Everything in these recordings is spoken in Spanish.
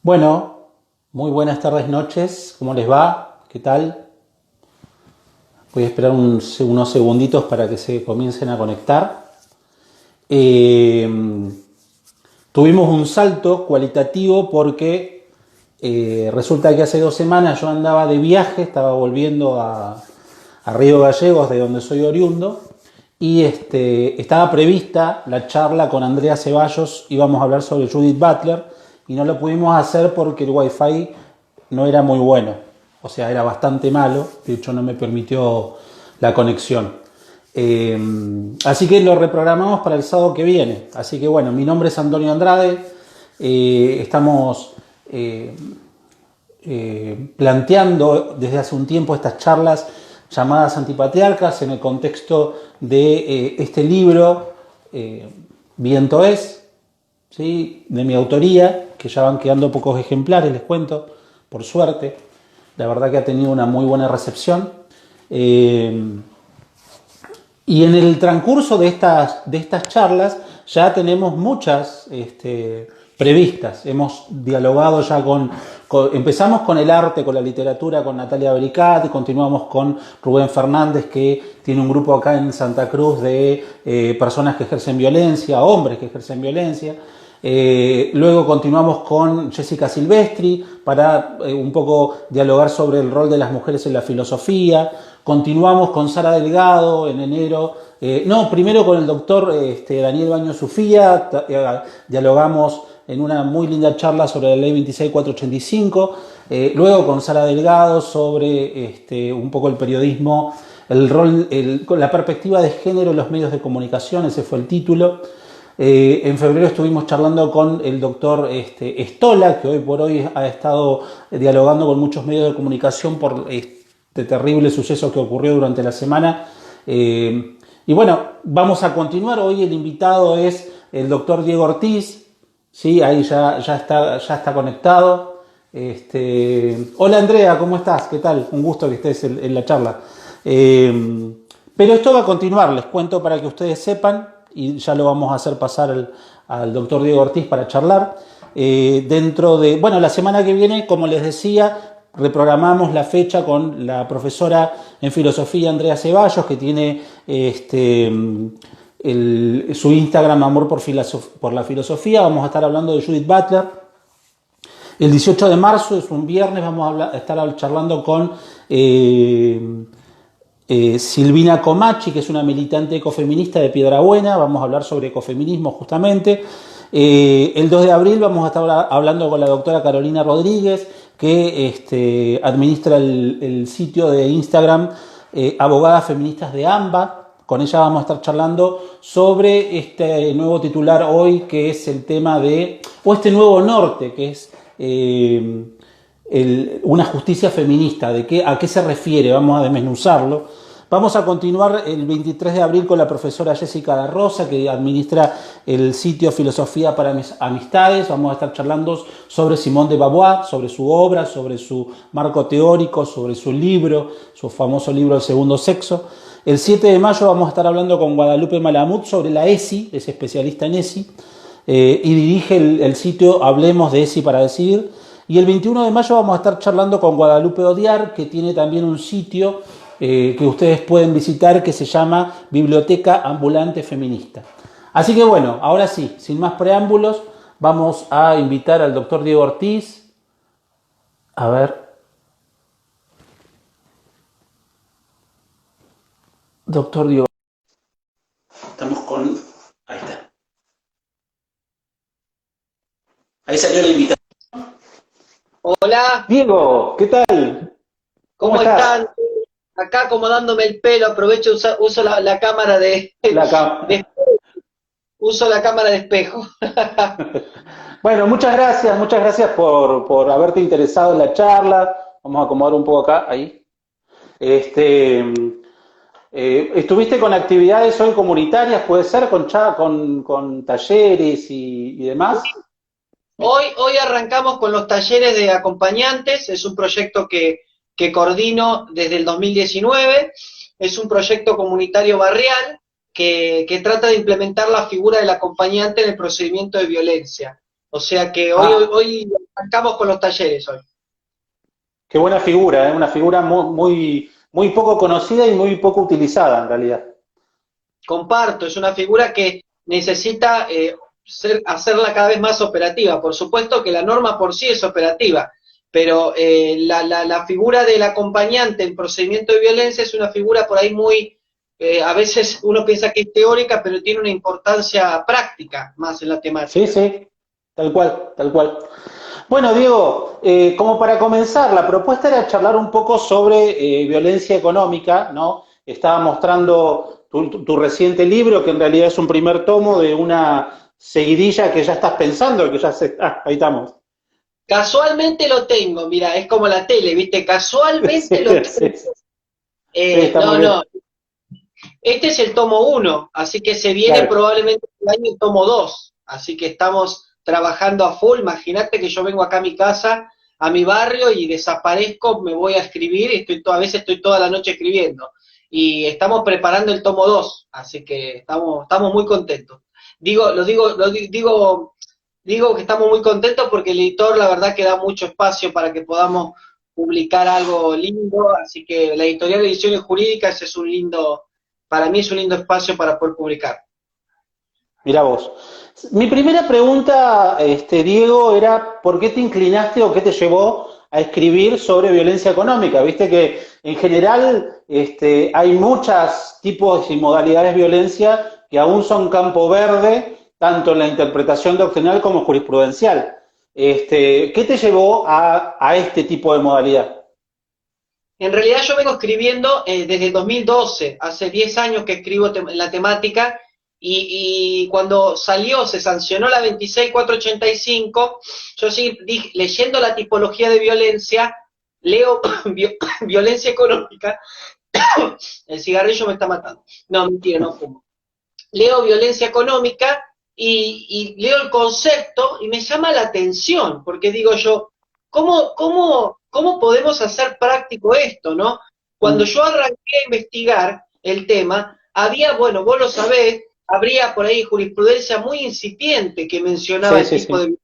Bueno, muy buenas tardes, noches. ¿Cómo les va? ¿Qué tal? Voy a esperar unos segunditos para que se comiencen a conectar. Eh, Tuvimos un salto cualitativo porque resulta que hace 2 semanas yo andaba de viaje, estaba volviendo a Río Gallegos, de donde soy oriundo, y estaba prevista la charla con Andrea Ceballos. Íbamos a hablar sobre Judith Butler y no lo pudimos hacer porque el wifi no era muy bueno, o sea, era bastante malo, de hecho no me permitió la conexión. Así que lo reprogramamos para el sábado que viene. Así que bueno, mi nombre es Antonio Andrade. Estamos planteando desde hace un tiempo estas charlas llamadas antipatriarcas en el contexto de este libro, Viento es, ¿sí? De mi autoría, que ya van quedando pocos ejemplares, les cuento, por suerte. La verdad que ha tenido una muy buena recepción. Y en el transcurso de estas charlas ya tenemos muchas previstas. Hemos dialogado ya empezamos con el arte, con la literatura, con Natalia Bericat, y continuamos con Rubén Fernández, que tiene un grupo acá en Santa Cruz de personas que ejercen violencia, hombres que ejercen violencia. Luego continuamos con Jessica Silvestri para un poco dialogar sobre el rol de las mujeres en la filosofía. Continuamos con Sara Delgado en enero. Primero con el doctor Daniel Baño Sufía. Dialogamos en una muy linda charla sobre la ley 26485. Luego con Sara Delgado sobre un poco el periodismo, el rol, la perspectiva de género en los medios de comunicación. Ese fue el título. En febrero estuvimos charlando con el doctor Estola, que hoy por hoy ha estado dialogando con muchos medios de comunicación por este terrible suceso que ocurrió durante la semana. Y bueno, vamos a continuar. Hoy el invitado es el doctor Diego Ortiz, ¿sí? Ahí ya está conectado. Hola Andrea, ¿cómo estás? ¿Qué tal? Un gusto que estés en la charla. Pero esto va a continuar, les cuento para que ustedes sepan, y ya lo vamos a hacer pasar al doctor Diego Ortiz para charlar. La semana que viene, como les decía, reprogramamos la fecha con la profesora en filosofía Andrea Ceballos, que tiene su Instagram Amor por la Filosofía. Vamos a estar hablando de Judith Butler. El 18 de marzo, es un viernes, vamos a estar charlando con Silvina Comachi, que es una militante ecofeminista de Piedrabuena. Vamos a hablar sobre ecofeminismo justamente. El 2 de abril vamos a estar hablando con la doctora Carolina Rodríguez, que administra el sitio de Instagram Abogadas Feministas de AMBA. Con ella vamos a estar charlando sobre este nuevo titular hoy, que es el tema o este nuevo norte, que es una justicia feminista. ¿A qué se refiere? Vamos a desmenuzarlo. Vamos a continuar el 23 de abril con la profesora Jessica da Rosa, que administra el sitio Filosofía para mis Amistades. Vamos a estar charlando sobre Simone de Beauvoir, sobre su obra, sobre su marco teórico, sobre su libro, su famoso libro El Segundo Sexo. El 7 de mayo vamos a estar hablando con Guadalupe Malamud sobre la ESI, es especialista en ESI, y dirige el sitio Hablemos de ESI para Decidir. Y el 21 de mayo vamos a estar charlando con Guadalupe Odiar, que tiene también un sitio que ustedes pueden visitar, que se llama Biblioteca Ambulante Feminista. Así que bueno, ahora sí, sin más preámbulos, vamos a invitar al doctor Diego Ortiz. A ver. Doctor Diego. Estamos con... Ahí está. Ahí salió la invitación. Hola, Diego, ¿qué tal? ¿Cómo ¿cómo estás? están? Acá acomodándome el pelo, aprovecho, uso la cámara La cam- uso la cámara de espejo. Bueno, muchas gracias por haberte interesado en la charla. Vamos a acomodar un poco acá, ahí. Este, ¿Estuviste con actividades hoy comunitarias, puede ser, con talleres y demás? Hoy arrancamos con los talleres de acompañantes, es un proyecto que coordino desde el 2019, es un proyecto comunitario barrial que trata de implementar la figura del acompañante en el procedimiento de violencia. O sea que Ah, hoy arrancamos con los talleres hoy. qué buena figura, ¿eh? Una figura muy poco conocida y muy poco utilizada en realidad. Comparto, es una figura que necesita hacerla cada vez más operativa. Por supuesto que la norma por sí es operativa, pero la figura del acompañante en procedimiento de violencia es una figura por ahí muy, a veces uno piensa que es teórica, pero tiene una importancia práctica más en la Sí, temática. sí, tal cual, tal cual. Bueno, Diego, como para comenzar, la propuesta era charlar un poco sobre violencia económica, ¿no? Estaba mostrando tu reciente libro, que en realidad es un primer tomo de una seguidilla que ya estás pensando, que ya se... Ah, ahí estamos. Casualmente lo tengo, mira, es como la tele, ¿viste? Casualmente Sí, lo sí, tengo. sí, está muy No, bien. no, este es el tomo uno, así que se viene Claro. probablemente el año el tomo 2, así que estamos trabajando a full. Imagínate que yo vengo acá a mi casa, a mi barrio y desaparezco, me voy a escribir, a veces estoy toda la noche escribiendo. Y estamos preparando el tomo 2, así que estamos muy contentos. Digo que estamos muy contentos porque el editor la verdad que da mucho espacio para que podamos publicar algo lindo, así que la editorial de Ediciones Jurídicas es un lindo, para mí es un lindo espacio para poder publicar. Mira vos. Mi primera pregunta, Diego, era ¿por qué te inclinaste o qué te llevó a escribir sobre violencia económica? Viste que en general hay muchos tipos y modalidades de violencia que aún son campo verde, tanto en la interpretación doctrinal como jurisprudencial. ¿Qué te llevó a este tipo de modalidad? En realidad yo vengo escribiendo desde el 2012, hace 10 años que escribo la temática y cuando salió, se sancionó la 26485, yo sí leyendo la tipología de violencia, leo violencia económica, el cigarrillo me está matando, no, mentira, no fumo. Leo violencia económica y leo el concepto y me llama la atención, porque digo yo, ¿cómo podemos hacer práctico esto, no? Cuando Mm. yo arranqué a investigar el tema, había, bueno, vos lo sabés, habría por ahí jurisprudencia muy incipiente que mencionaba Sí, el sí, tipo sí. de...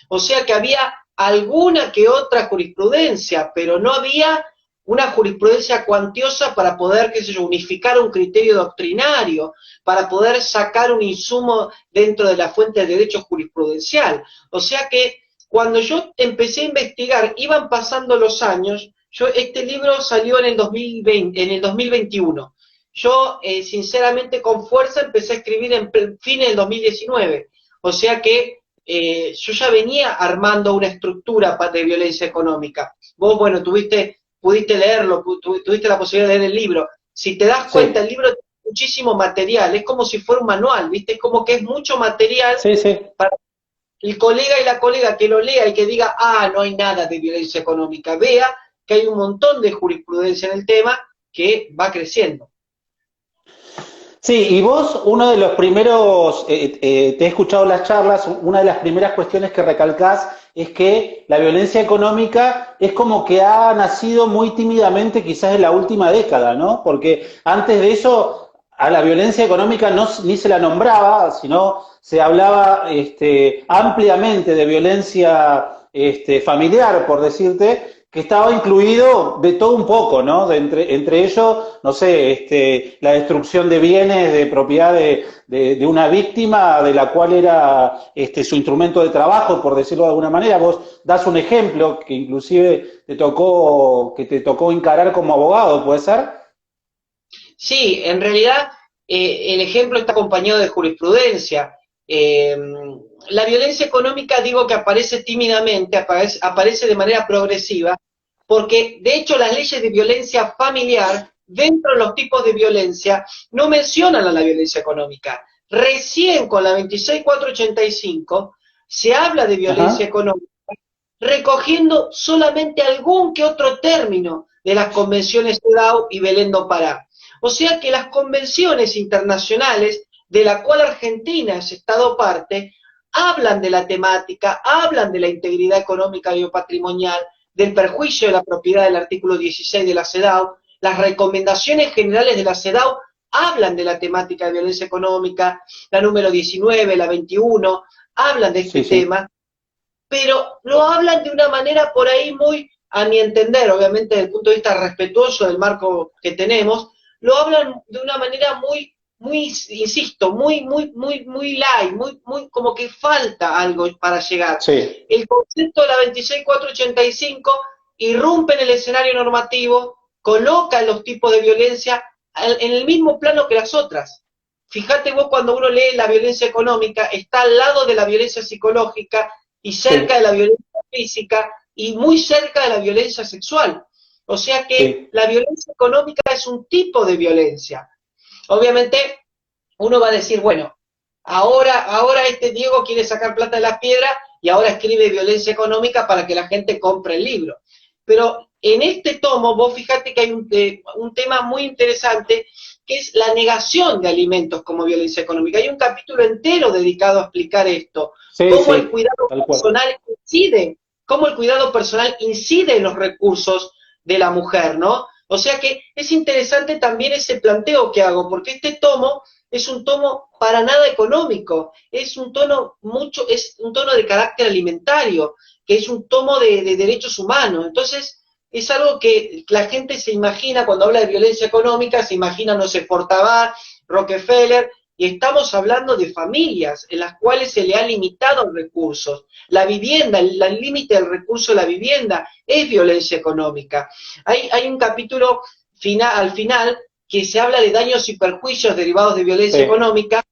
O sea que había alguna que otra jurisprudencia, pero no había una jurisprudencia cuantiosa para poder, qué sé yo, unificar un criterio doctrinario, para poder sacar un insumo dentro de la fuente de derecho jurisprudencial. O sea que cuando yo empecé a investigar, iban pasando los años, este libro salió en el 2020, en el 2021. Yo, sinceramente, con fuerza empecé a escribir en fines del 2019. O sea que yo ya venía armando una estructura de violencia económica. Vos, bueno, pudiste leerlo, tuviste la posibilidad de leer el libro. Si te das cuenta, Sí, el libro tiene muchísimo material, es como si fuera un manual, ¿viste? Es como que es mucho material sí, sí. para el colega y la colega que lo lea y que diga, ah, no hay nada de violencia económica. Vea que hay un montón de jurisprudencia en el tema que va creciendo. Sí, y vos, uno de los primeros, te he escuchado las charlas, una de las primeras cuestiones que recalcás es que la violencia económica es como que ha nacido muy tímidamente quizás en la última década, ¿no? Porque antes de eso a la violencia económica no, ni se la nombraba, sino se hablaba ampliamente de violencia familiar, por decirte, que estaba incluido de todo un poco, ¿no? Entre ellos, no sé, la destrucción de bienes de propiedad de una víctima de la cual era su instrumento de trabajo, por decirlo de alguna manera. Vos das un ejemplo que inclusive que te tocó encarar como abogado, ¿puede ser? Sí, en realidad el ejemplo está acompañado de jurisprudencia. Eh, la violencia económica digo que aparece tímidamente, aparece de manera progresiva, porque de hecho las leyes de violencia familiar, dentro de los tipos de violencia, no mencionan a la violencia económica. Recién con la 26485 se habla de violencia Ajá. económica recogiendo solamente algún que otro término de las convenciones CEDAW y Belén do Pará. O sea que las convenciones internacionales, de la cual Argentina es Estado parte, hablan de la temática, hablan de la integridad económica y patrimonial, del perjuicio de la propiedad del artículo 16 de la CEDAW, las recomendaciones generales de la CEDAW hablan de la temática de violencia económica, la número 19, la 21, hablan de este Sí, sí. tema, pero lo hablan de una manera por ahí muy, a mi entender, obviamente desde el punto de vista respetuoso del marco que tenemos, lo hablan de una manera muy, muy, insisto, muy light, muy como que falta algo para llegar. Sí, El concepto de la 26485 irrumpe en el escenario normativo, coloca los tipos de violencia en el mismo plano que las otras. Fíjate vos cuando uno lee la violencia económica, está al lado de la violencia psicológica y cerca de sí, la violencia física y muy cerca de la violencia sexual. O sea que sí, la violencia económica es un tipo de violencia. Obviamente uno va a decir, bueno, ahora este Diego quiere sacar plata de las piedras y ahora escribe violencia económica para que la gente compre el libro. Pero en este tomo, vos fíjate que hay un tema muy interesante, que es la negación de alimentos como violencia económica. Hay un capítulo entero dedicado a explicar esto, sí, cómo el sí, cuidado tal cual. personal incide, cómo el cuidado personal incide en los recursos de la mujer, ¿no? O sea que es interesante también ese planteo que hago, porque este tomo es un tomo para nada económico, es un tono de carácter alimentario, que es un tomo de derechos humanos. Entonces, es algo que la gente se imagina cuando habla de violencia económica, se imagina, no sé, Fortabat, Rockefeller, y estamos hablando de familias en las cuales se le han limitado recursos. La vivienda, el límite del recurso de la vivienda es violencia económica. Hay un capítulo al final que se habla de daños y perjuicios derivados de violencia Sí, económica,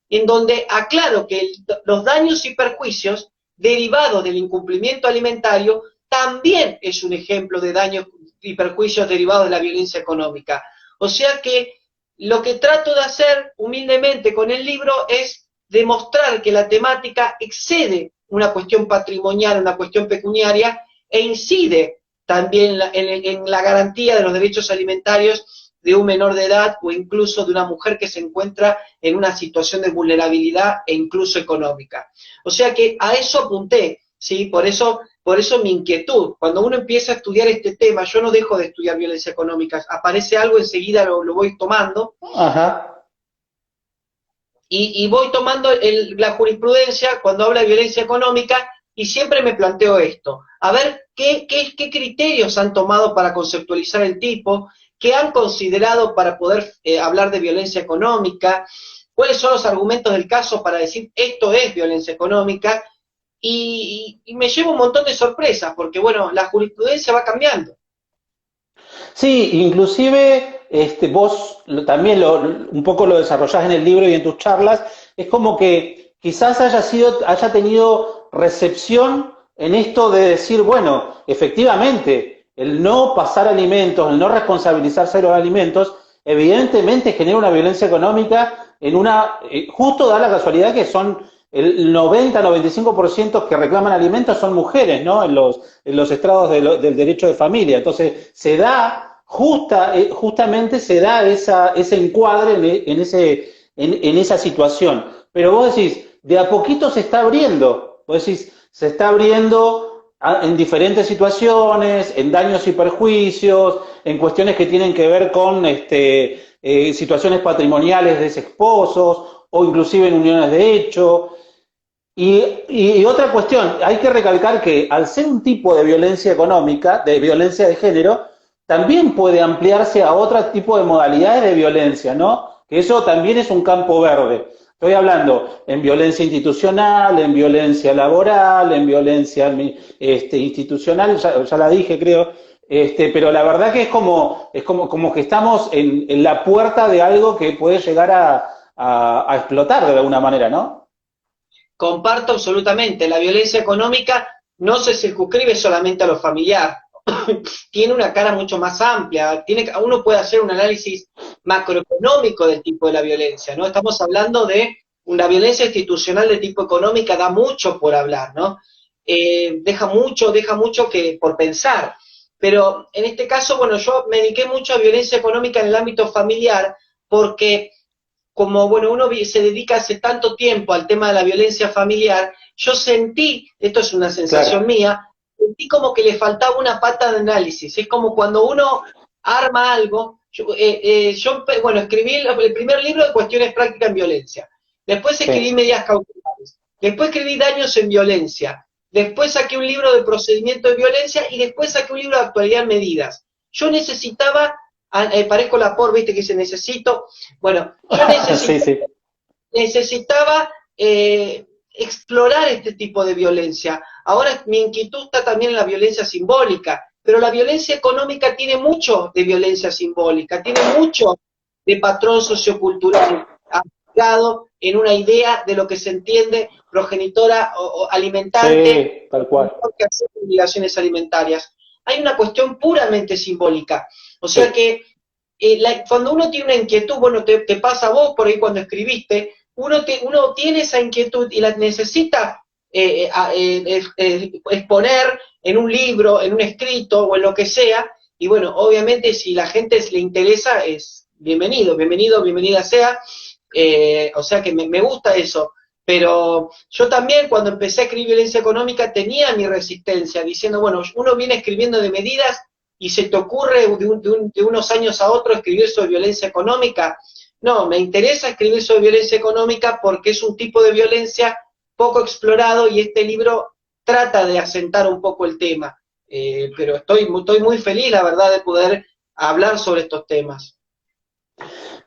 en donde aclaro que los daños y perjuicios derivados del incumplimiento alimentario también es un ejemplo de daños y perjuicios derivados de la violencia económica. O sea que lo que trato de hacer humildemente con el libro es demostrar que la temática excede una cuestión patrimonial, una cuestión pecuniaria, e incide también en la garantía de los derechos alimentarios de un menor de edad o incluso de una mujer que se encuentra en una situación de vulnerabilidad e incluso económica. O sea que a eso apunté, ¿sí? Por eso mi inquietud. Cuando uno empieza a estudiar este tema, yo no dejo de estudiar violencia económica, aparece algo, enseguida lo voy tomando, ajá. y voy tomando la jurisprudencia cuando habla de violencia económica y siempre me planteo esto, a ver qué criterios han tomado para conceptualizar el tipo, qué han considerado para poder hablar de violencia económica, cuáles son los argumentos del caso para decir esto es violencia económica, y me llevo un montón de sorpresas, porque bueno, la jurisprudencia va cambiando. Sí, inclusive vos también un poco lo desarrollás en el libro y en tus charlas, es como que quizás haya tenido recepción en esto de decir, bueno, efectivamente, el no pasar alimentos, el no responsabilizarse de los alimentos, evidentemente genera una violencia económica justo da la casualidad que son el 90-95% que reclaman alimentos son mujeres, ¿no? En los estrados del derecho de familia. Entonces, justamente se da ese encuadre en esa situación. Pero vos decís, de a poquito se está abriendo. Vos decís, se está abriendo en diferentes situaciones, en daños y perjuicios, en cuestiones que tienen que ver con situaciones patrimoniales de esposos o inclusive en uniones de hecho. Y otra cuestión, hay que recalcar que al ser un tipo de violencia económica, de violencia de género, también puede ampliarse a otro tipo de modalidades de violencia, ¿no? Que eso también es un campo verde. Estoy hablando en violencia institucional, en violencia laboral, en violencia institucional, ya la dije creo, pero la verdad que es como que estamos en la puerta de algo que puede llegar a explotar de alguna manera, ¿no? Comparto absolutamente, la violencia económica no se circunscribe solamente a lo familiar, tiene una cara mucho más amplia, uno puede hacer un análisis macroeconómico del tipo de la violencia, ¿no? Estamos hablando de una violencia institucional de tipo económica, da mucho por hablar, ¿no? Deja mucho que por pensar. Pero en este caso, bueno, yo me dediqué mucho a violencia económica en el ámbito familiar porque como bueno, uno se dedica hace tanto tiempo al tema de la violencia familiar, yo sentí, esto es una Claro, sensación mía, sentí como que le faltaba una pata de análisis. Es como cuando uno arma algo, bueno, escribí el primer libro de cuestiones prácticas en violencia, después escribí sí, medidas cautelares, después escribí Daños en Violencia, después saqué un libro de procedimiento de violencia y después saqué un libro de actualidad en medidas. Yo necesitaba, parezco la por, viste que se necesito, bueno, yo Sí, sí. necesitaba explorar este tipo de violencia. Ahora mi inquietud está también en la violencia simbólica, pero la violencia económica tiene mucho de violencia simbólica, tiene mucho de patrón sociocultural aplicado en una idea de lo que se entiende progenitora o alimentante, Sí, tal cual. que hacer obligaciones alimentarias. Hay una cuestión puramente simbólica. O sea Sí. que cuando uno tiene una inquietud, bueno, te pasa a vos por ahí cuando escribiste, uno tiene esa inquietud y la necesita exponer en un libro, en un escrito o en lo que sea, y bueno, obviamente si la gente le interesa, es bienvenido, bienvenido, bienvenida sea, o sea que me gusta eso, pero yo también cuando empecé a escribir violencia económica tenía mi resistencia, diciendo, bueno, uno viene escribiendo de medidas y se te ocurre de unos años a otro escribir sobre violencia económica. No, me interesa escribir sobre violencia económica porque es un tipo de violencia poco explorado y este libro trata de asentar un poco el tema. Pero estoy muy feliz, la verdad, de poder hablar sobre estos temas.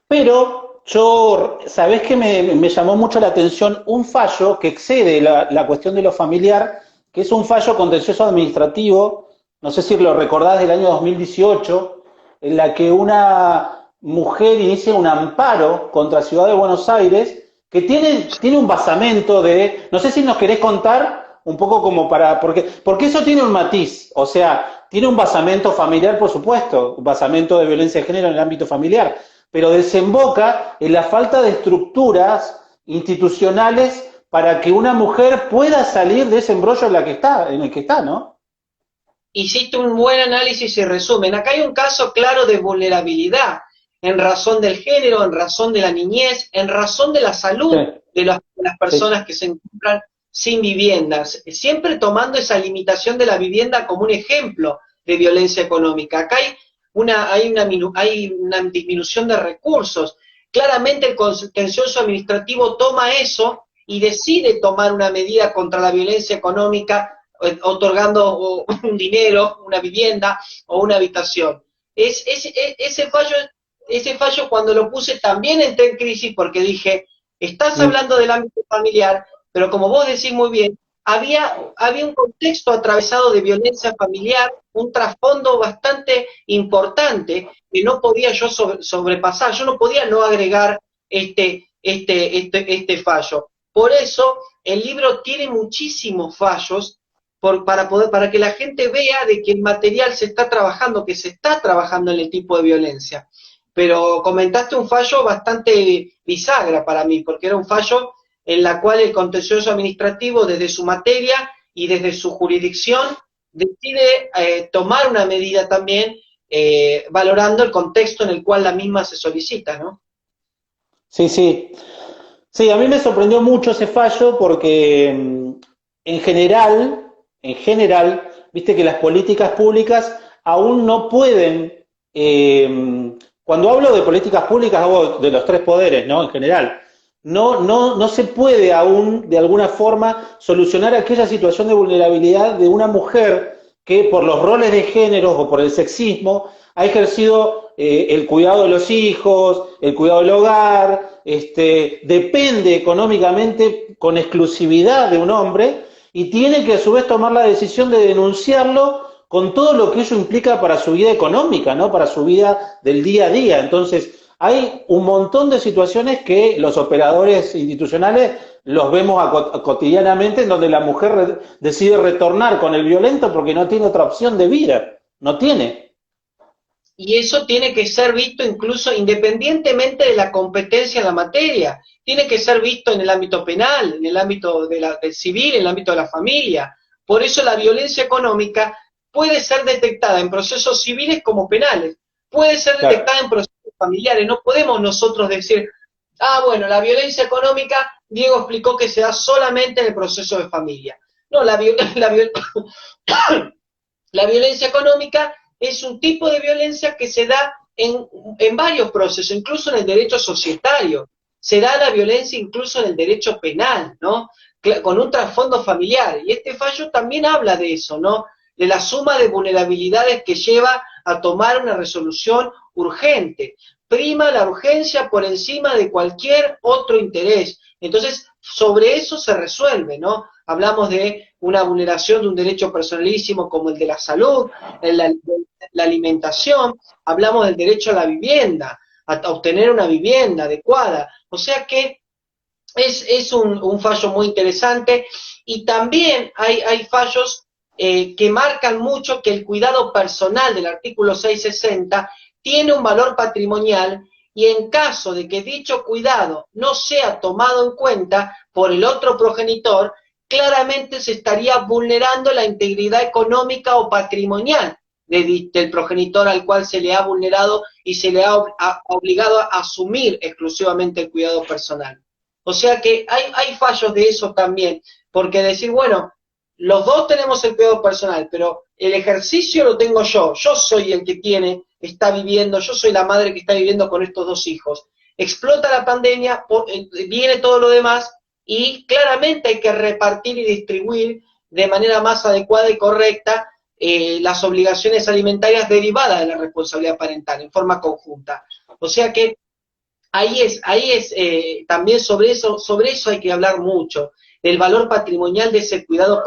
Pero yo, ¿sabés que me llamó mucho la atención un fallo que excede la cuestión de lo familiar, que es un fallo contencioso administrativo, no sé si lo recordás, del año 2018, en la que una mujer inicia un amparo contra Ciudad de Buenos Aires, que tiene un basamento de, no sé si nos querés contar un poco como para, porque eso tiene un matiz, o sea, tiene un basamento familiar, por supuesto, un basamento de violencia de género en el ámbito familiar, pero desemboca en la falta de estructuras institucionales para que una mujer pueda salir de ese embrollo en el que está, ¿no? Hiciste un buen análisis y resumen. Acá hay un caso claro de vulnerabilidad en razón del género, en razón de la niñez, en razón de la Sí, salud de las sí, personas que se encuentran sin viviendas, siempre tomando esa limitación de la vivienda como un ejemplo de violencia económica. Acá hay una disminución de recursos. Claramente el contencioso administrativo toma eso y decide tomar una medida contra la violencia económica otorgando un dinero, una vivienda o una habitación. Ese fallo cuando lo puse también entré en crisis porque dije, estás mm, hablando del ámbito familiar, pero como vos decís muy bien, había un contexto atravesado de violencia familiar, un trasfondo bastante importante que no podía yo sobrepasar, yo no podía no agregar este fallo. Por eso el libro tiene muchísimos fallos para que la gente vea de que el material se está trabajando, que se está trabajando en el tipo de violencia. Pero comentaste un fallo bastante bisagra para mí, porque era un fallo en la cual el contencioso administrativo, desde su materia y desde su jurisdicción, decide tomar una medida también valorando el contexto en el cual la misma se solicita, ¿no? sí, sí. Sí, a mí me sorprendió mucho ese fallo porque en general, viste que las políticas públicas aún no pueden, cuando hablo de políticas públicas hablo de los tres poderes, ¿no? En general, no se puede aún de alguna forma solucionar aquella situación de vulnerabilidad de una mujer que por los roles de género o por el sexismo ha ejercido el cuidado de los hijos, el cuidado del hogar, depende económicamente con exclusividad de un hombre y tiene que a su vez tomar la decisión de denunciarlo con todo lo que ello implica para su vida económica, ¿no? Para su vida del día a día. Entonces, hay un montón de situaciones que los operadores institucionales los vemos cotidianamente en donde la mujer decide retornar con el violento porque no tiene otra opción de vida, no tiene. Y eso tiene que ser visto incluso independientemente de la competencia en la materia. Tiene que ser visto en el ámbito penal, en el ámbito del civil, en el ámbito de la familia. Por eso la violencia económica puede ser detectada en procesos civiles como penales. Puede ser Claro. detectada en procesos familiares. No podemos nosotros decir, ah, bueno, la violencia económica, Diego explicó que se da solamente en el proceso de familia. No, la violencia económica es un tipo de violencia que se da en varios procesos, incluso en el derecho societario. Se da la violencia incluso en el derecho penal, ¿no? con un trasfondo familiar. Y este fallo también habla de eso, ¿no? De la suma de vulnerabilidades que lleva a tomar una resolución urgente. Prima la urgencia por encima de cualquier otro interés. Entonces, sobre eso se resuelve, ¿no? Hablamos de una vulneración de un derecho personalísimo como el de la salud, la alimentación, hablamos del derecho a la vivienda, a obtener una vivienda adecuada. O sea que es un fallo muy interesante, y también hay fallos que marcan mucho que el cuidado personal del artículo 660 tiene un valor patrimonial, y en caso de que dicho cuidado no sea tomado en cuenta por el otro progenitor, claramente se estaría vulnerando la integridad económica o patrimonial del progenitor al cual se le ha vulnerado y se le ha obligado a asumir exclusivamente el cuidado personal. O sea que hay fallos de eso también, porque decir, bueno, los dos tenemos el cuidado personal, pero el ejercicio lo tengo yo soy el que está viviendo, yo soy la madre que está viviendo con estos dos hijos. Explota la pandemia, viene todo lo demás, y claramente hay que repartir y distribuir de manera más adecuada y correcta las obligaciones alimentarias derivadas de la responsabilidad parental en forma conjunta. O sea que ahí es también sobre eso hay que hablar mucho, del valor patrimonial de ese cuidado,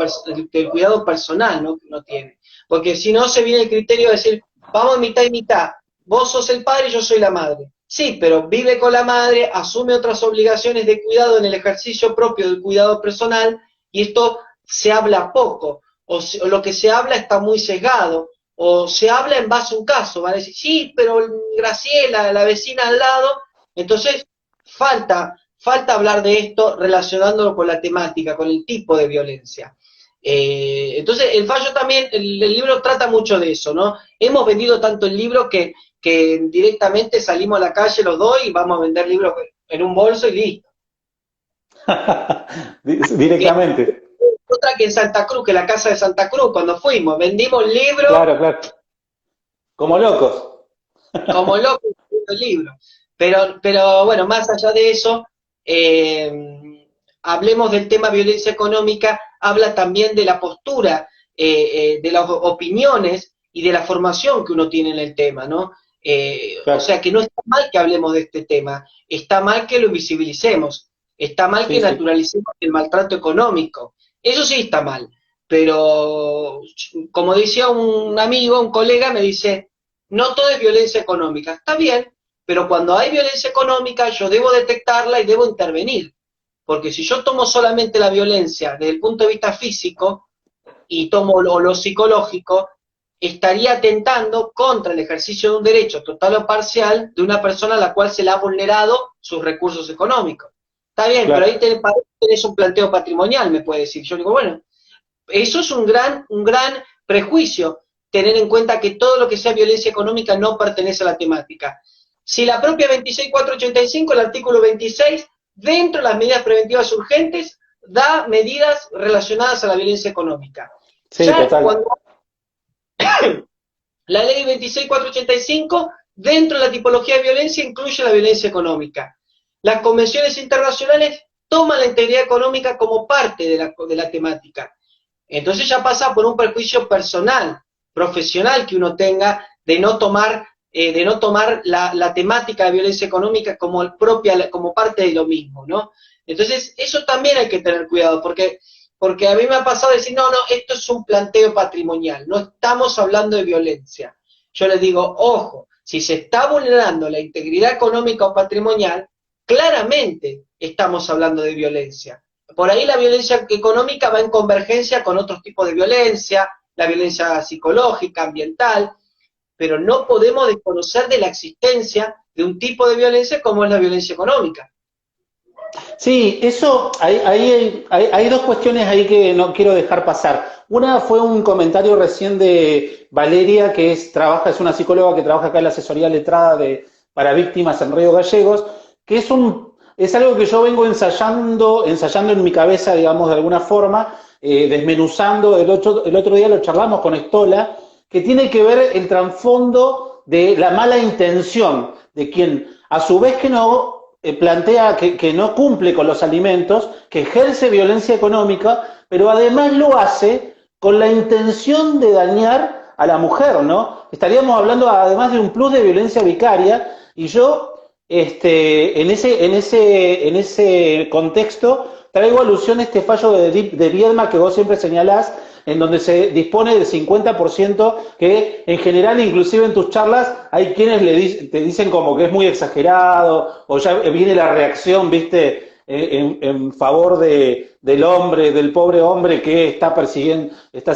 del cuidado personal, ¿no?, que uno tiene. Porque si no, se viene el criterio de decir, vamos mitad y mitad, vos sos el padre y yo soy la madre. Sí, pero vive con la madre, asume otras obligaciones de cuidado en el ejercicio propio del cuidado personal, y esto se habla poco, o lo que se habla está muy sesgado, o se habla en base a un caso, van a decir, sí, pero Graciela, la vecina al lado. Entonces, falta hablar de esto relacionándolo con la temática, con el tipo de violencia. Entonces, el fallo también, el libro trata mucho de eso, ¿no? Hemos vendido tanto el libro que directamente salimos a la calle los dos y vamos a vender libros en un bolso y listo. Directamente. Otra que en Santa Cruz, que la casa de Santa Cruz, cuando fuimos, vendimos libros. Claro, claro. Como locos. Como locos el libro. Pero bueno, más allá de eso, hablemos del tema violencia económica, habla también de la postura, de las opiniones y de la formación que uno tiene en el tema, ¿no? Claro. O sea que no está mal que hablemos de este tema, está mal que lo invisibilicemos, está mal que naturalicemos el maltrato económico, eso sí está mal, pero como decía un amigo, un colega, me dice, no todo es violencia económica, está bien, pero cuando hay violencia económica yo debo detectarla y debo intervenir, porque si yo tomo solamente la violencia desde el punto de vista físico y tomo lo psicológico, estaría atentando contra el ejercicio de un derecho total o parcial de una persona a la cual se le ha vulnerado sus recursos económicos. Está bien, claro, pero ahí tenés un planteo patrimonial, me puede decir. Yo digo, bueno, eso es un gran prejuicio, tener en cuenta que todo lo que sea violencia económica no pertenece a la temática. Si la propia 26485, el artículo 26, dentro de las medidas preventivas urgentes, da medidas relacionadas a la violencia económica. Sí, ya total. Cuando la ley 26485, dentro de la tipología de violencia, incluye la violencia económica. Las convenciones internacionales toman la integridad económica como parte de la temática. Entonces ya pasa por un perjuicio personal, profesional que uno tenga de no tomar la temática de violencia económica como parte de lo mismo, ¿no? Entonces eso también hay que tener cuidado, porque a mí me ha pasado decir, no, esto es un planteo patrimonial, no estamos hablando de violencia. Yo les digo, ojo, si se está vulnerando la integridad económica o patrimonial, claramente estamos hablando de violencia. Por ahí la violencia económica va en convergencia con otros tipos de violencia, la violencia psicológica, ambiental, pero no podemos desconocer de la existencia de un tipo de violencia como es la violencia económica. Sí, eso, hay dos cuestiones ahí que no quiero dejar pasar. Una fue un comentario recién de Valeria, que es una psicóloga que trabaja acá en la asesoría letrada para víctimas en Río Gallegos, que es algo que yo vengo ensayando en mi cabeza, digamos, de alguna forma, desmenuzando. El otro día lo charlamos con Estola, que tiene que ver el trasfondo de la mala intención de quien, a su vez que no plantea que no cumple con los alimentos, que ejerce violencia económica, pero además lo hace con la intención de dañar a la mujer, ¿no? Estaríamos hablando además de un plus de violencia vicaria, y yo en ese contexto traigo alusión a este fallo de Viedma que vos siempre señalás, en donde se dispone del 50%, que en general, inclusive en tus charlas, hay quienes te dicen como que es muy exagerado, o ya viene la reacción, viste, en favor del hombre, del pobre hombre que está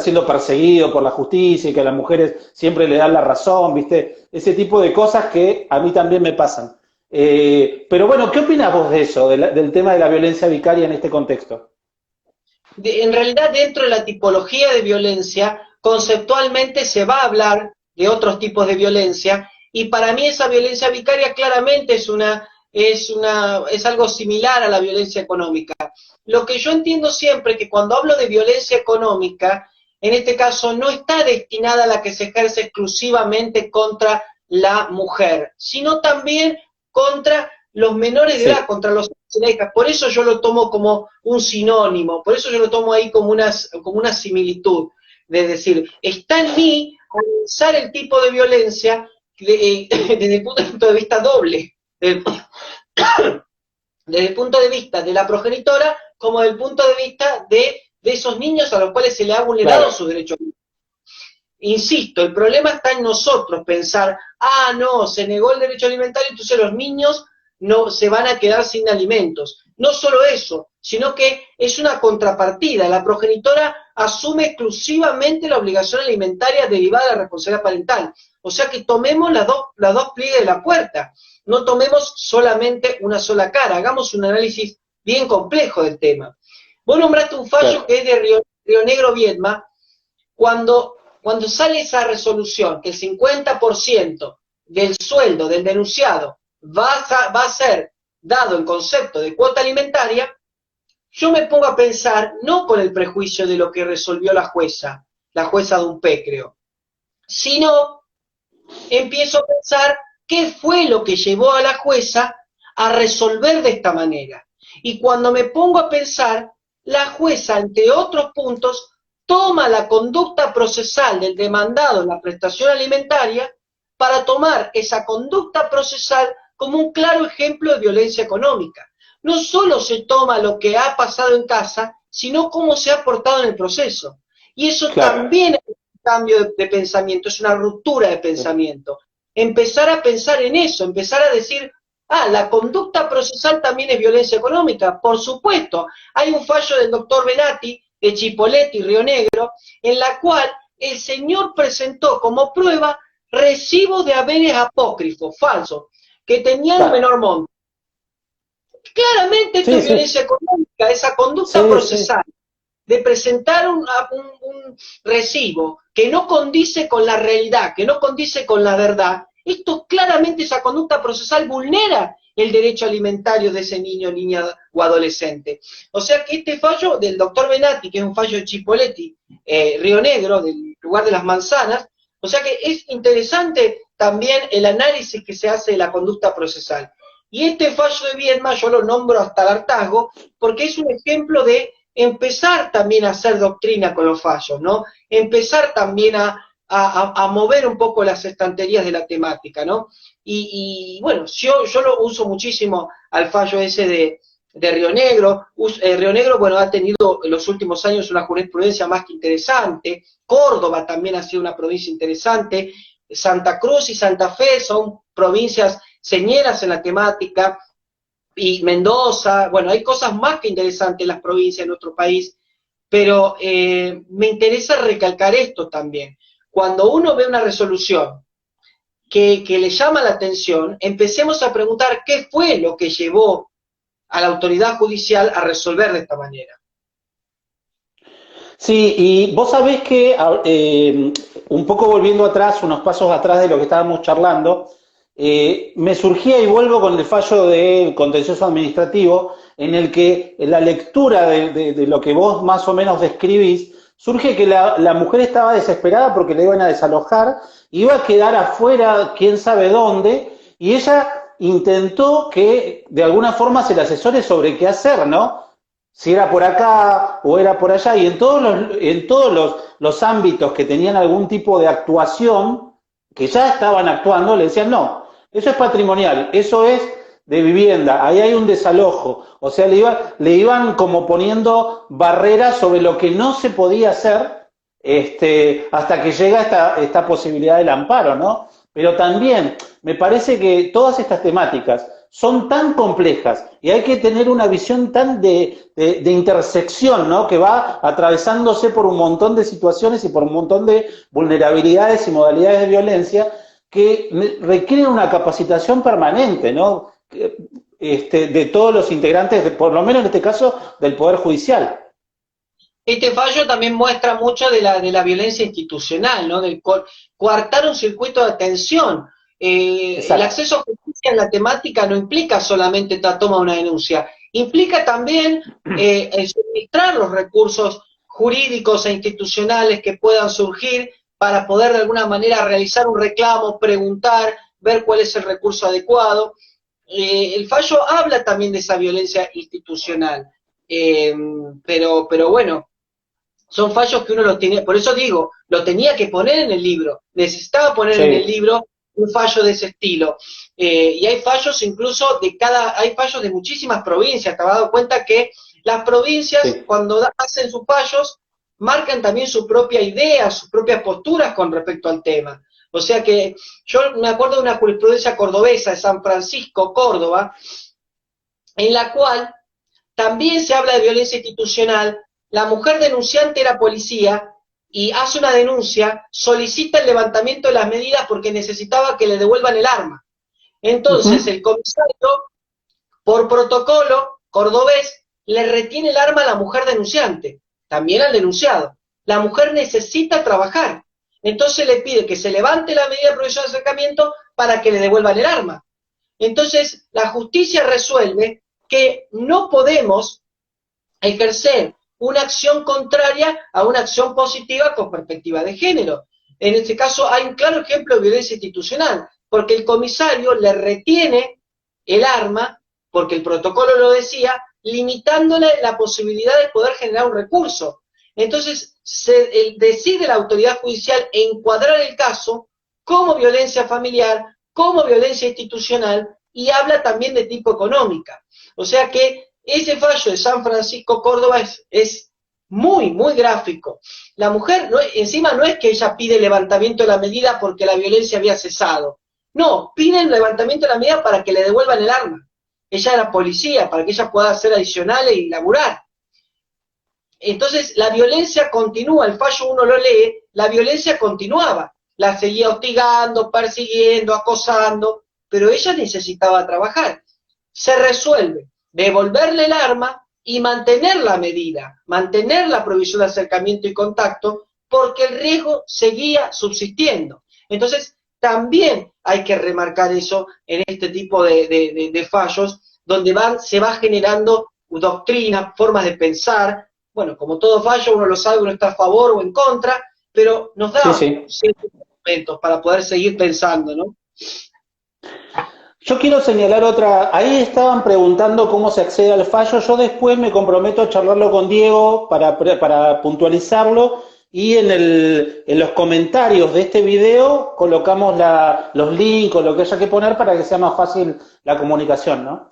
siendo perseguido por la justicia y que a las mujeres siempre le dan la razón, viste, ese tipo de cosas que a mí también me pasan. Pero bueno, ¿qué opinas vos de eso, del tema de la violencia vicaria en este contexto? En realidad, dentro de la tipología de violencia, conceptualmente se va a hablar de otros tipos de violencia, y para mí esa violencia vicaria claramente es algo similar a la violencia económica. Lo que yo entiendo siempre que cuando hablo de violencia económica, en este caso no está destinada a la que se ejerce exclusivamente contra la mujer, sino también contra los menores de edad, Sí, contra los hijas. Por eso yo lo tomo como un sinónimo, por eso yo lo tomo ahí como una similitud, de decir, está en mí analizar el tipo de violencia desde el punto de vista doble, desde, desde el punto de vista de la progenitora como desde el punto de vista de esos niños a los cuales se le ha vulnerado claro. sus derechos. Insisto, el problema está en nosotros pensar, no, se negó el derecho alimentario, entonces los niños no se van a quedar sin alimentos. No solo eso, sino que es una contrapartida. La progenitora asume exclusivamente la obligación alimentaria derivada de la responsabilidad parental. O sea que tomemos las dos pliegues de la puerta, no tomemos solamente una sola cara, hagamos un análisis bien complejo del tema. Vos nombraste un fallo Claro. que es de Río Negro Viedma, cuando sale esa resolución que el 50% del sueldo del denunciado va a ser dado en concepto de cuota alimentaria, yo me pongo a pensar, no con el prejuicio de lo que resolvió la jueza Dumpé, creo, sino empiezo a pensar qué fue lo que llevó a la jueza a resolver de esta manera. Y cuando me pongo a pensar, la jueza, entre otros puntos, toma la conducta procesal del demandado en la prestación alimentaria para tomar esa conducta procesal como un claro ejemplo de violencia económica. No solo se toma lo que ha pasado en casa, sino cómo se ha portado en el proceso. Y eso Claro. también es un cambio de pensamiento, es una ruptura de pensamiento. Empezar a pensar en eso, empezar a decir, la conducta procesal también es violencia económica. Por supuesto, hay un fallo del doctor Benatti, de Chipolletti y Río Negro, en la cual el señor presentó como prueba recibos de haberes apócrifos, falsos, que tenían un Claro. menor monto. Claramente esto Sí, es sí, violencia económica, esa conducta sí, sí. procesal de presentar un recibo que no condice con la realidad, que no condice con la verdad, esto claramente, esa conducta procesal vulnera el derecho alimentario de ese niño, niña o adolescente. O sea que este fallo del doctor Benatti, que es un fallo de Chipolletti, Río Negro, del lugar de las manzanas, o sea que es interesante también el análisis que se hace de la conducta procesal. Y este fallo de Viedma yo lo nombro hasta el hartazgo, porque es un ejemplo de empezar también a hacer doctrina con los fallos, ¿no? Empezar también a mover un poco las estanterías de la temática, ¿no? Y bueno, yo lo uso muchísimo al fallo ese de Río Negro. Río Negro, bueno, ha tenido en los últimos años una jurisprudencia más que interesante. Córdoba también ha sido una provincia interesante. Santa Cruz y Santa Fe son provincias señeras en la temática, y Mendoza, bueno, hay cosas más que interesantes en las provincias de nuestro país, pero me interesa recalcar esto también. Cuando uno ve una resolución que le llama la atención, empecemos a preguntar qué fue lo que llevó a la autoridad judicial a resolver de esta manera. Sí, y vos sabés que, un poco volviendo atrás, unos pasos atrás de lo que estábamos charlando, me surgía y vuelvo con el fallo del contencioso administrativo, en el que la lectura de lo que vos más o menos describís, surge que la mujer estaba desesperada porque le iban a desalojar, iba a quedar afuera quién sabe dónde, y ella intentó que de alguna forma se le asesore sobre qué hacer, ¿no? Si era por acá o era por allá, y en todos los ámbitos que tenían algún tipo de actuación, que ya estaban actuando, le decían, no, eso es patrimonial, eso es de vivienda, ahí hay un desalojo. O sea, le iban como poniendo barreras sobre lo que no se podía hacer, hasta que llega esta posibilidad del amparo, ¿no? Pero también me parece que todas estas temáticas son tan complejas y hay que tener una visión tan de intersección, ¿no? Que va atravesándose por un montón de situaciones y por un montón de vulnerabilidades y modalidades de violencia que requieren una capacitación permanente, ¿no? De todos los integrantes, por lo menos en este caso, del Poder Judicial. Este fallo también muestra mucho de la violencia institucional, ¿no? Del coartar un circuito de atención. El Exacto. acceso a justicia en la temática no implica solamente la toma de una denuncia, implica también el suministrar los recursos jurídicos e institucionales que puedan surgir para poder de alguna manera realizar un reclamo, preguntar, ver cuál es el recurso adecuado. El fallo habla también de esa violencia institucional, pero bueno, son fallos que uno los tiene, por eso digo, lo tenía que poner en el libro, necesitaba poner en el Sí, libro un fallo de ese estilo. Y hay fallos incluso hay fallos de muchísimas provincias, te has dado cuenta que las provincias sí. cuando hacen sus fallos marcan también su propia idea, sus propias posturas con respecto al tema. O sea que yo me acuerdo de una jurisprudencia cordobesa de San Francisco, Córdoba, en la cual también se habla de violencia institucional. La mujer denunciante era policía y hace una denuncia, solicita el levantamiento de las medidas porque necesitaba que le devuelvan el arma. Entonces Ujú. el comisario, por protocolo cordobés, le retiene el arma a la mujer denunciante, también al denunciado. La mujer necesita trabajar. Entonces le pide que se levante la medida provisional de acercamiento para que le devuelvan el arma. Entonces la justicia resuelve que no podemos ejercer una acción contraria a una acción positiva con perspectiva de género. En este caso hay un claro ejemplo de violencia institucional, porque el comisario le retiene el arma, porque el protocolo lo decía, limitándole la posibilidad de poder generar un recurso. Entonces, decide la autoridad judicial encuadrar el caso como violencia familiar, como violencia institucional, y habla también de tipo económica. O sea que ese fallo de San Francisco Córdoba es muy, muy gráfico. La mujer, no, encima no es que ella pide el levantamiento de la medida porque la violencia había cesado. No, pide el levantamiento de la medida para que le devuelvan el arma. Ella era policía, para que ella pueda hacer adicionales y laburar. Entonces, la violencia continúa, el fallo uno lo lee, la violencia continuaba. La seguía hostigando, persiguiendo, acosando, pero ella necesitaba trabajar. Se resuelve devolverle el arma y mantener la medida, mantener la provisión de acercamiento y contacto, porque el riesgo seguía subsistiendo. Entonces, también hay que remarcar eso en este tipo de fallos, donde se va generando doctrinas, formas de pensar. Bueno, como todo fallo, uno lo sabe, uno está a favor o en contra, pero nos Sí, da sí. ciertos momentos para poder seguir pensando, ¿no? Yo quiero señalar otra, ahí estaban preguntando cómo se accede al fallo, yo después me comprometo a charlarlo con Diego para puntualizarlo y en los comentarios de este video colocamos los links o lo que haya que poner para que sea más fácil la comunicación, ¿no?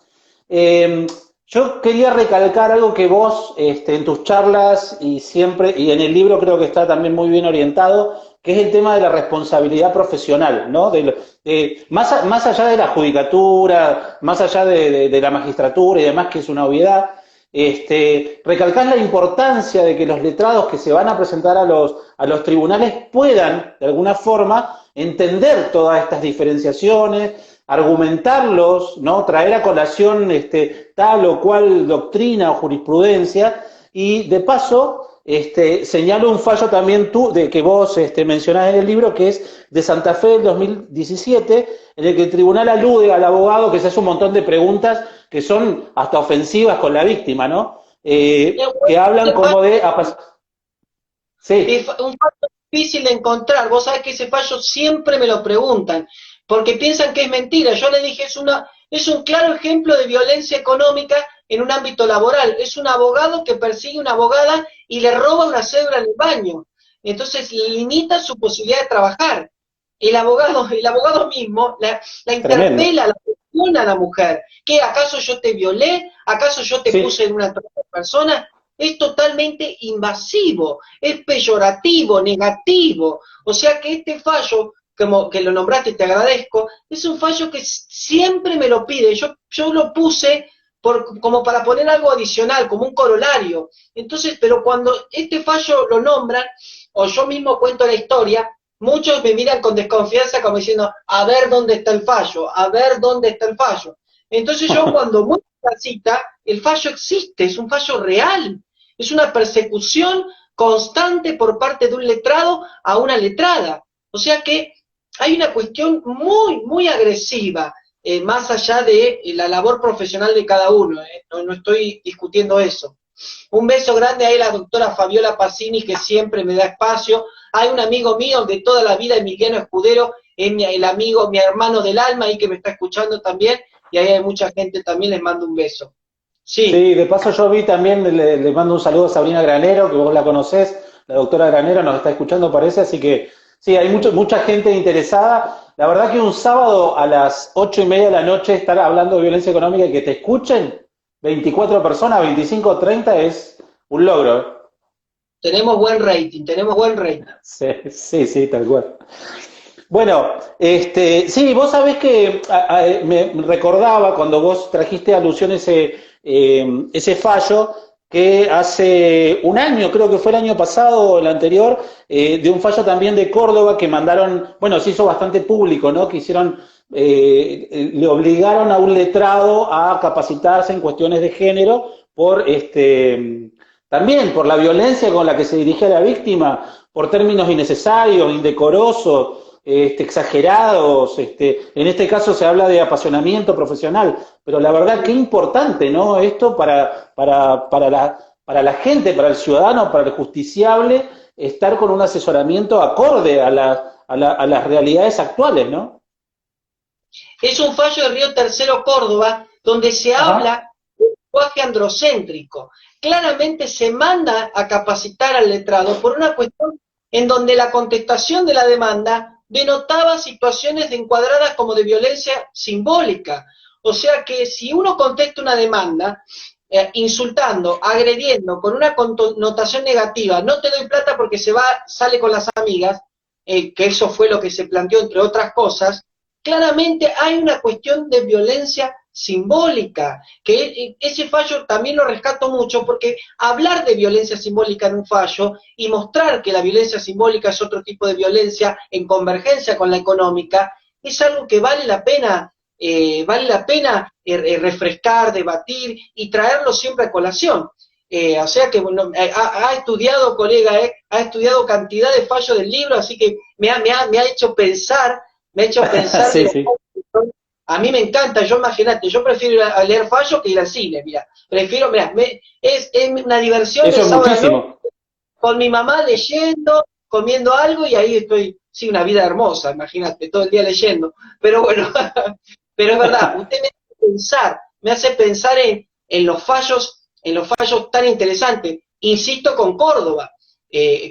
Eh, yo quería recalcar algo que vos en tus charlas y siempre, y en el libro creo que está también muy bien orientado, que es el tema de la responsabilidad profesional, ¿no? Más allá de la judicatura, más allá de la magistratura y demás, que es una obviedad, recalcar la importancia de que los letrados que se van a presentar a los tribunales puedan, de alguna forma, entender todas estas diferenciaciones, argumentarlos, ¿no? Traer a colación tal o cual doctrina o jurisprudencia, y de paso señalo un fallo también de que vos mencionás en el libro, que es de Santa Fe del 2017, en el que el tribunal alude al abogado que se hace un montón de preguntas que son hasta ofensivas con la víctima, ¿no? Que hablan como de... Sí, Un fallo difícil de encontrar. Vos sabés que ese fallo siempre me lo preguntan, porque piensan que es mentira. Yo le dije, Es un claro ejemplo de violencia económica en un ámbito laboral. Es un abogado que persigue a una abogada y le roba una cédula en el baño. Entonces limita su posibilidad de trabajar. El abogado mismo la Tremendo. interpela, la cuestiona a la mujer. ¿Qué? ¿Acaso yo te violé? ¿Acaso yo te puse Sí, en una tercera persona? Es totalmente invasivo, es peyorativo, negativo. O sea que este fallo, como que lo nombraste y te agradezco, es un fallo que siempre me lo pide. Yo lo puse como para poner algo adicional, como un corolario. Entonces, pero cuando este fallo lo nombran, o yo mismo cuento la historia, muchos me miran con desconfianza como diciendo, a ver dónde está el fallo, a ver dónde está el fallo. Entonces yo cuando muestro la cita, el fallo existe, es un fallo real, es una persecución constante por parte de un letrado a una letrada. O sea que hay una cuestión muy, muy agresiva, más allá de la labor profesional de cada uno, no estoy discutiendo eso. Un beso grande ahí a la doctora Fabiola Pacini, que siempre me da espacio. Hay un amigo mío de toda la vida, Emiliano Escudero, es el amigo, mi hermano del alma, ahí que me está escuchando también, y ahí hay mucha gente también, les mando un beso. Sí, sí, de paso yo vi también, le mando un saludo a Sabrina Granero, que vos la conocés, la doctora Granero nos está escuchando, parece, así que sí, hay mucha gente interesada. La verdad que un sábado a las 8:30 de la noche estar hablando de violencia económica y que te escuchen 24 personas, 25, 30 es un logro. ¿Eh? tenemos buen rating, tenemos buen rating. Sí, sí, sí, tal cual. Bueno, sí, vos sabés que me recordaba cuando vos trajiste a alusión ese fallo que hace un año, creo que fue el año pasado o el anterior, de un fallo también de Córdoba que mandaron, bueno, se hizo bastante público, ¿no? Que hicieron, le obligaron a un letrado a capacitarse en cuestiones de género por también por la violencia con la que se dirige a la víctima, por términos innecesarios, indecorosos, exagerados, en este caso se habla de apasionamiento profesional, pero la verdad que importante, ¿no? Esto para la gente, para el ciudadano, para el justiciable, estar con un asesoramiento acorde a las realidades actuales, ¿no? Es un fallo de Río Tercero, Córdoba, donde se Ajá. habla de un lenguaje androcéntrico. Claramente se manda a capacitar al letrado por una cuestión en donde la contestación de la demanda denotaba situaciones encuadradas como de violencia simbólica. O sea que si uno contesta una demanda insultando, agrediendo, con una connotación negativa, no te doy plata porque sale con las amigas, que eso fue lo que se planteó entre otras cosas, claramente hay una cuestión de violencia simbólica, que ese fallo también lo rescato mucho porque hablar de violencia simbólica en un fallo y mostrar que la violencia simbólica es otro tipo de violencia en convergencia con la económica, es algo que vale la pena refrescar, debatir y traerlo siempre a colación. O sea que bueno, ha estudiado, colega, ha estudiado cantidad de fallos del libro, así que me ha hecho pensar, Sí, de sí. a mí me encanta, yo imagínate, yo prefiero ir a leer fallos que ir al cine, mira, prefiero, mira, es una diversión Eso de es sábado a la noche muchísimo. con mi mamá leyendo, comiendo algo y ahí estoy, sí, una vida hermosa, imagínate, todo el día leyendo, pero bueno, pero es verdad, usted me hace pensar en los fallos tan interesantes, insisto con Córdoba.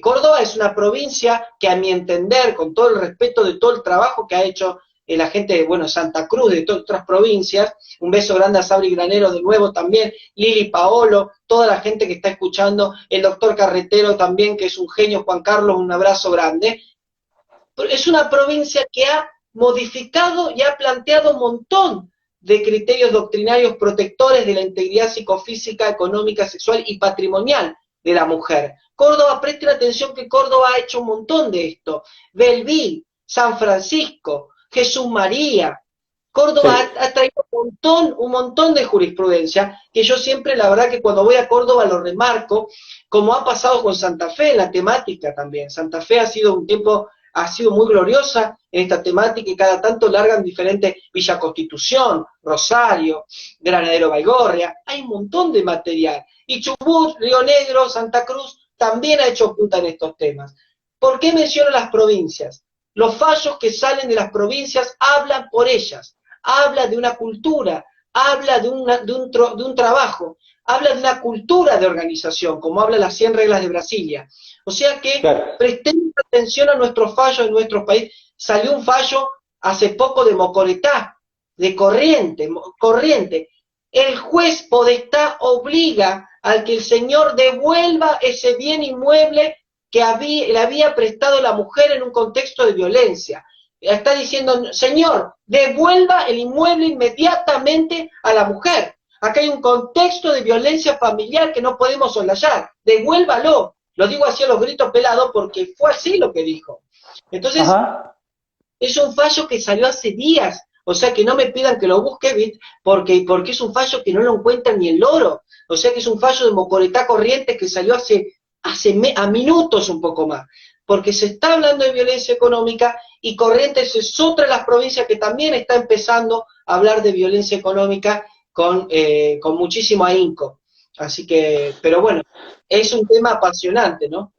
Córdoba es una provincia que a mi entender, con todo el respeto de todo el trabajo que ha hecho la gente de bueno, Santa Cruz, de todas otras provincias, un beso grande a Sabri Granero de nuevo también, Lili Paolo, toda la gente que está escuchando, el doctor Carretero también, que es un genio, Juan Carlos, un abrazo grande. Es una provincia que ha modificado y ha planteado un montón de criterios doctrinarios protectores de la integridad psicofísica, económica, sexual y patrimonial de la mujer. Córdoba, presten atención que Córdoba ha hecho un montón de esto. Belville, San Francisco, Jesús María. Córdoba Sí. ha traído un montón de jurisprudencia, que yo siempre, la verdad que cuando voy a Córdoba lo remarco, como ha pasado con Santa Fe en la temática también. Santa Fe ha sido muy gloriosa en esta temática y cada tanto largan diferentes Villa Constitución, Rosario, Granadero Baigorria, hay un montón de material. Y Chubut, Río Negro, Santa Cruz también ha hecho punta en estos temas. ¿Por qué menciono las provincias? Los fallos que salen de las provincias hablan por ellas, habla de una cultura, habla de un trabajo, habla de una cultura de organización, como habla las 100 reglas de Brasilia. O sea que Claro. prestemos atención a nuestros fallos en nuestro país. Salió un fallo hace poco de Mocoretá, de Corriente. El juez Podestá obliga al que el señor devuelva ese bien inmueble que le había prestado la mujer en un contexto de violencia. Está diciendo, señor, devuelva el inmueble inmediatamente a la mujer. Acá hay un contexto de violencia familiar que no podemos soslayar. Devuélvalo. Lo digo así a los gritos pelados porque fue así lo que dijo. Entonces, Ajá. es un fallo que salió hace días. O sea que no me pidan que lo busque, ¿viste? Porque es un fallo que no lo encuentra ni el loro. O sea que es un fallo de Mocoretá Corrientes que salió a minutos un poco más. Porque se está hablando de violencia económica y Corrientes es otra de las provincias que también está empezando a hablar de violencia económica con muchísimo ahínco. Así que, pero bueno, es un tema apasionante, ¿no?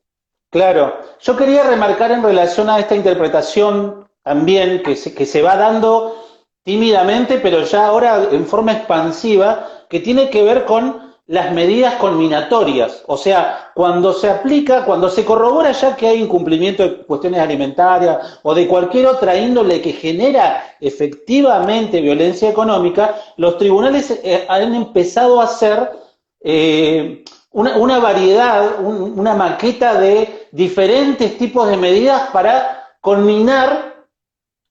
Claro, yo quería remarcar en relación a esta interpretación también que se va dando tímidamente, pero ya ahora en forma expansiva, que tiene que ver con las medidas conminatorias. O sea, cuando se aplica, cuando se corrobora ya que hay incumplimiento de cuestiones alimentarias o de cualquier otra índole que genera efectivamente violencia económica, los tribunales han empezado a hacer una variedad, una maqueta de diferentes tipos de medidas para conminar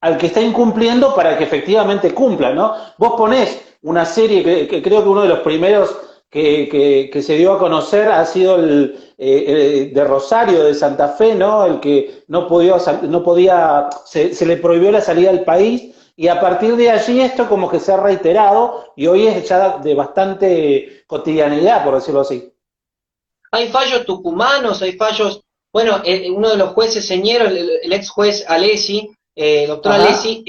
al que está incumpliendo para que efectivamente cumpla, ¿no? Vos ponés una serie que creo que uno de los primeros que se dio a conocer ha sido el de Rosario, de Santa Fe, ¿no? El que no podía se le prohibió la salida del país y a partir de allí esto como que se ha reiterado y hoy es ya de bastante cotidianidad, por decirlo así. Hay fallos tucumanos, hay fallos, bueno, uno de los jueces señeros, el ex juez Alessi, doctor Ajá, Alessi,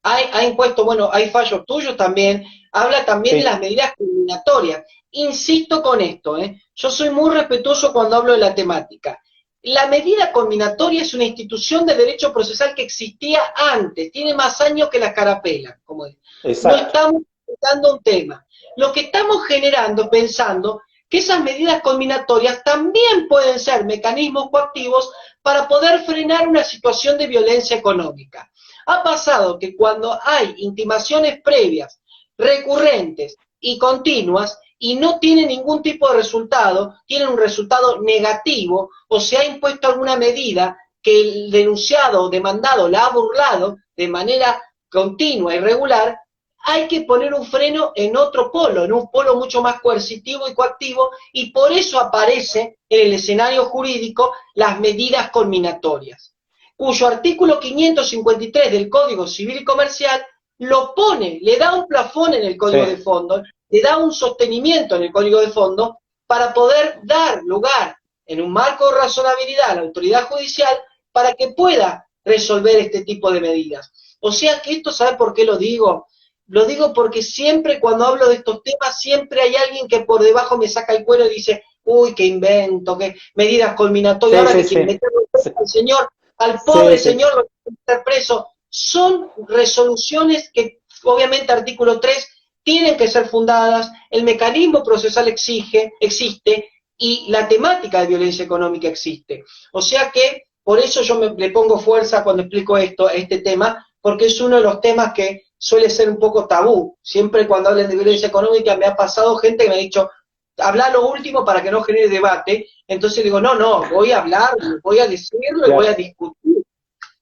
ha impuesto, bueno, hay fallos tuyos también, habla también de las sí, medidas discriminatorias. Insisto con esto, yo soy muy respetuoso cuando hablo de la temática. La medida combinatoria es una institución de derecho procesal que existía antes, tiene más años que la carapela, como dice. No exacto. estamos tratando un tema. Lo que estamos generando, pensando, que esas medidas combinatorias también pueden ser mecanismos coactivos para poder frenar una situación de violencia económica. Ha pasado que cuando hay intimaciones previas, recurrentes y continuas, y no tienen ningún tipo de resultado, tienen un resultado negativo, o se ha impuesto alguna medida que el denunciado o demandado la ha burlado de manera continua y regular, hay que poner un freno en otro polo, en un polo mucho más coercitivo y coactivo, y por eso aparece en el escenario jurídico las medidas conminatorias, cuyo artículo 553 del Código Civil y Comercial lo pone, le da un plafón en el Sí, Código de Fondo, le da un sostenimiento en el Código de Fondo para poder dar lugar en un marco de razonabilidad a la autoridad judicial para que pueda resolver este tipo de medidas. O sea que esto, ¿sabe por qué lo digo? Lo digo porque siempre cuando hablo de estos temas, siempre hay alguien que por debajo me saca el cuero y dice, uy, qué invento, qué medidas culminatorias, sí, ahora sí, que quieren sí, meterlo sí, al señor, al sí, pobre sí. señor lo quieren meter preso. Son resoluciones que, obviamente, artículo 3 tienen que ser fundadas, el mecanismo procesal existe, y la temática de violencia económica existe. O sea que, por eso yo le pongo fuerza cuando explico esto, este tema, porque es uno de los temas que suele ser un poco tabú. Siempre cuando hablan de violencia económica me ha pasado gente que me ha dicho, habla lo último para que no genere debate. Entonces digo, no, no, voy a hablar, voy a decirlo y voy a Claro. discutir.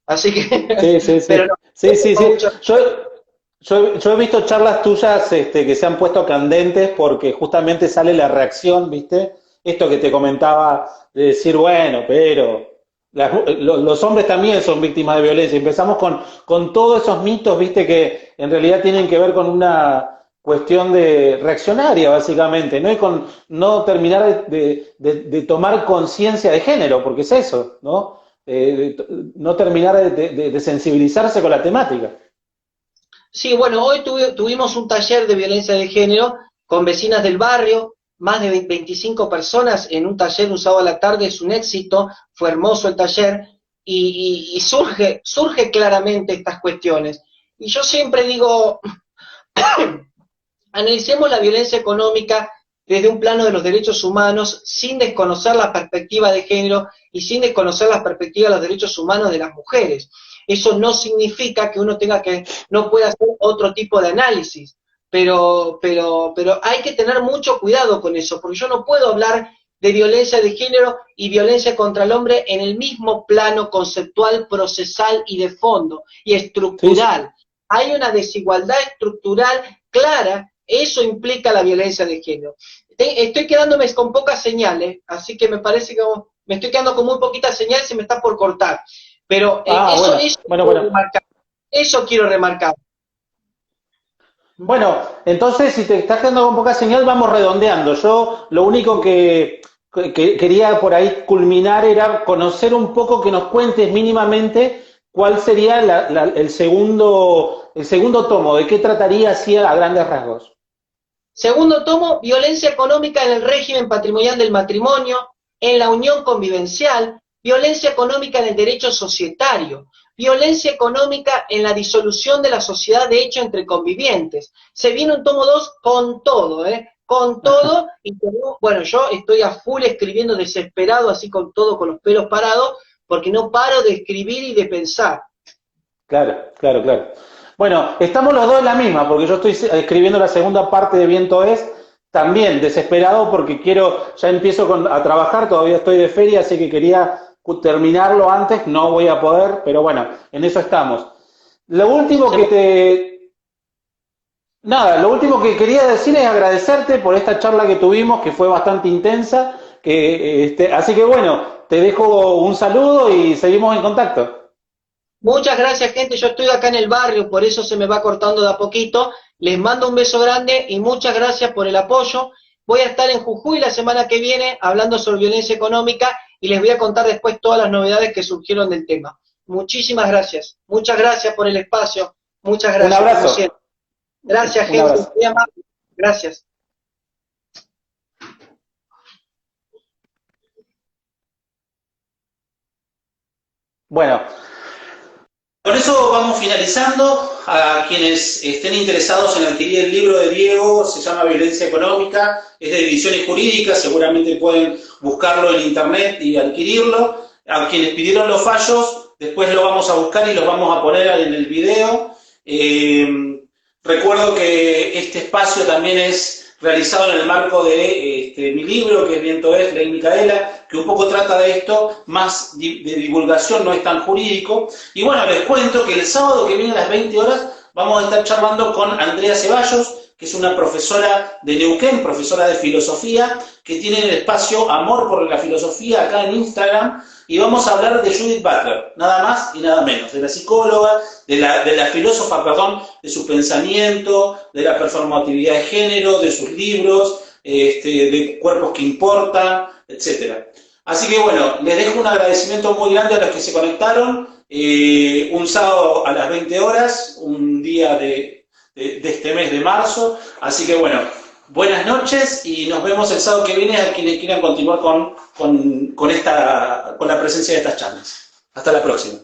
Así que, Sí, sí, pero sí. no, Sí, sí, sí. mucho. Yo he visto charlas tuyas que se han puesto candentes porque justamente sale la reacción, ¿viste? Esto que te comentaba de decir, bueno, pero los hombres también son víctimas de violencia. Empezamos con todos esos mitos, ¿viste? Que en realidad tienen que ver con una cuestión de reaccionaria, básicamente, ¿no? Y con no terminar de tomar conciencia de género, porque es eso, ¿no? No terminar de sensibilizarse con la temática. Sí, bueno, hoy tuvimos un taller de violencia de género con vecinas del barrio, más de 25 personas en un taller un sábado a la tarde, es un éxito, fue hermoso el taller y surge claramente estas cuestiones. Y yo siempre digo, analicemos la violencia económica desde un plano de los derechos humanos sin desconocer la perspectiva de género y sin desconocer la perspectiva de los derechos humanos de las mujeres. Eso no significa que uno no pueda hacer otro tipo de análisis, pero hay que tener mucho cuidado con eso, porque yo no puedo hablar de violencia de género y violencia contra el hombre en el mismo plano conceptual, procesal y de fondo, y estructural. Sí. Hay una desigualdad estructural clara, eso implica la violencia de género. Estoy quedándome con pocas señales, así que me parece que me estoy quedando con muy poquitas señales y me está por cortar. Pero eso quiero remarcar. Bueno, entonces si te estás quedando con poca señal, vamos redondeando. Yo lo único que quería por ahí culminar era conocer un poco, que nos cuentes mínimamente cuál sería el segundo tomo, de qué trataría así a grandes rasgos. Segundo tomo, violencia económica en el régimen patrimonial del matrimonio, en la unión convivencial, violencia económica en el derecho societario, violencia económica en la disolución de la sociedad de hecho entre convivientes. Se viene un tomo 2 con todo, con todo, y bueno, yo estoy a full escribiendo desesperado, así con todo, con los pelos parados, porque no paro de escribir y de pensar. Claro, claro, claro. Bueno, estamos los dos en la misma, porque yo estoy escribiendo la segunda parte de Viento Es, también desesperado porque ya empiezo a trabajar, todavía estoy de feria, así que quería terminarlo antes, no voy a poder, pero bueno, en eso estamos. Lo último lo último que quería decir es agradecerte por esta charla que tuvimos, que fue bastante intensa, así que bueno, te dejo un saludo y seguimos en contacto. Muchas gracias, gente. Yo estoy acá en el barrio, por eso se me va cortando de a poquito. Les mando un beso grande y muchas gracias por el apoyo. Voy a estar en Jujuy la semana que viene hablando sobre violencia económica y les voy a contar después todas las novedades que surgieron del tema. Muchísimas gracias. Muchas gracias por el espacio. Muchas gracias. Un abrazo. Gracias, gente. Abrazo. Muy amable. Gracias. Bueno, con eso vamos finalizando. A quienes estén interesados en adquirir el libro de Diego, se llama Violencia Económica, es de Ediciones Jurídicas, seguramente pueden buscarlo en internet y adquirirlo. A quienes pidieron los fallos, después lo vamos a buscar y los vamos a poner en el video. Recuerdo que este espacio también es realizado en el marco de mi libro, que es Viento Es, Ley Micaela, que un poco trata de esto, más de divulgación, no es tan jurídico. Y bueno, les cuento que el sábado que viene a las 20 horas vamos a estar charlando con Andrea Ceballos, que es una profesora de Neuquén, profesora de filosofía, que tiene el espacio Amor por la Filosofía acá en Instagram, y vamos a hablar de Judith Butler, nada más y nada menos, de la psicóloga, de la filósofa, perdón, de su pensamiento, de la performatividad de género, de sus libros, de cuerpos que importan, etc. Así que bueno, les dejo un agradecimiento muy grande a los que se conectaron, un sábado a las 20 horas, un día de este mes de marzo, así que bueno, buenas noches y nos vemos el sábado que viene a quienes quieran continuar con la presencia de estas charlas. Hasta la próxima.